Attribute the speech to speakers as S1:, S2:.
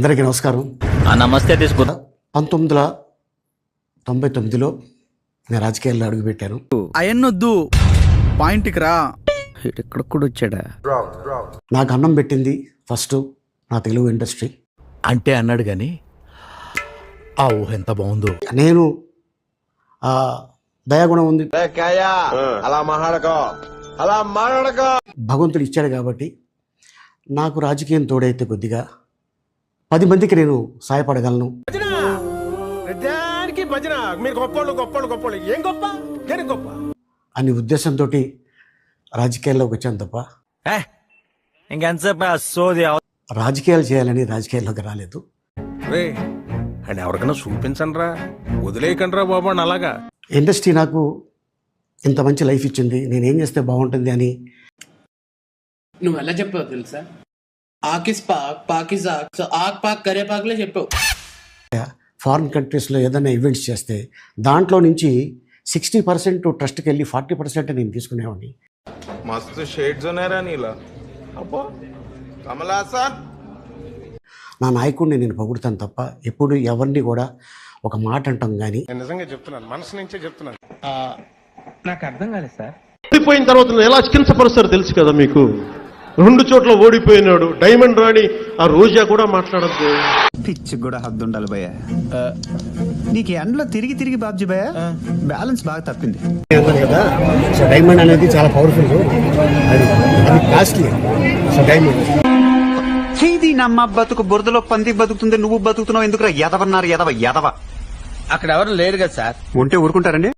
S1: అందరికీ నమస్కారం.
S2: నమస్తే. తీసుకుంటా
S1: 1999లో నేను రాజకీయాల్లో అడుగుపెట్టాను.
S3: అయన్నొద్దు, పాయింట్కి రా.
S2: ఇక్కడ కూడా వచ్చాడా?
S1: నాకు అన్నం పెట్టింది ఫస్ట్ నా తెలుగు ఇండస్ట్రీ
S4: అంటే అన్నాడు కానీ ఆ ఊహ ఎంత బాగుందో.
S1: నేను దయాగుణం ఉంది, భగవంతుడు ఇచ్చాడు కాబట్టి నాకు రాజకీయం తోడైతే కొద్దిగా 10 మందికి నేను సాయపడగలను అనే ఉద్దేశంతో రాజకీయాల్లోకి వచ్చాను తప్ప
S2: ఇంకెంతసేపు సోది.
S1: రాజకీయాలు చేయాలని రాజకీయాల్లోకి రాలేదు.
S4: అని ఎవరికైనా చూపించండి రా, వదిలేయకండి రా బాబు అని. అలాగా
S1: ఇండస్ట్రీ నాకు ఇంత మంచి లైఫ్ ఇచ్చింది, నేనేం చేస్తే బాగుంటుంది అని.
S5: నువ్వు ఎలా చెప్పావు తెలుసా? ఆకిస్ పాక్ పాకిస్ ఆక్, సో ఆక్ పాక్ కరే పాక్లే చెప్పావు.
S1: ఫారిన్ కంట్రీస్లో ఏదైనా ఈవెంట్స్ చేస్తే దాంట్లో నుంచి 60% ట్రస్ట్కి వెళ్ళి 40% నేను తీసుకునేవాడిని.
S6: మస్తు షేడ్స్ ఉన్నారా నీలా? అబ్బో కమలా సార్,
S1: నా నాయకుడిని నేను పొగుడుతాను తప్ప ఎప్పుడు ఎవరిని కూడా ఒక మాట అంటాం కానీ.
S6: నిజంగా చెప్తున్నాను, మనసు నుంచే చెప్తున్నాను.
S5: నాకు అర్థం కాలేదు సార్.
S7: ఓడిపోయిన తర్వాత ఎలా కించపరుస్తారో తెలుసు కదా మీకు. 2 చోట్ల ఓడిపోయినాడు, డైమండ్ రాణి ఆ రోజా కూడా మాట్లాడద్దు.
S8: పిచ్చి కూడా హద్దు ఉండాలి భయ్య. నీకు ఎండలో తిరిగి తిరిగి బాబ్జీ భయ్య బ్యాలెన్స్ బాగా తప్పింది
S1: కదా. సో డైమండ్ అనేది చాలా పవర్ఫుల్, అది కాస్ట్లీ. సో డైమండ్
S8: చేది నమ్మ బతుకు బురదలో పంది బతుకుతుంది, నువ్వు బతుకుతున్నావు ఎందుకురా? ఎదవన్నారు ఎదవ ఎదవ.
S2: అక్కడ ఎవరు లేరు కదా సార్.
S8: ఉంటే ఊరుకుంటారండి.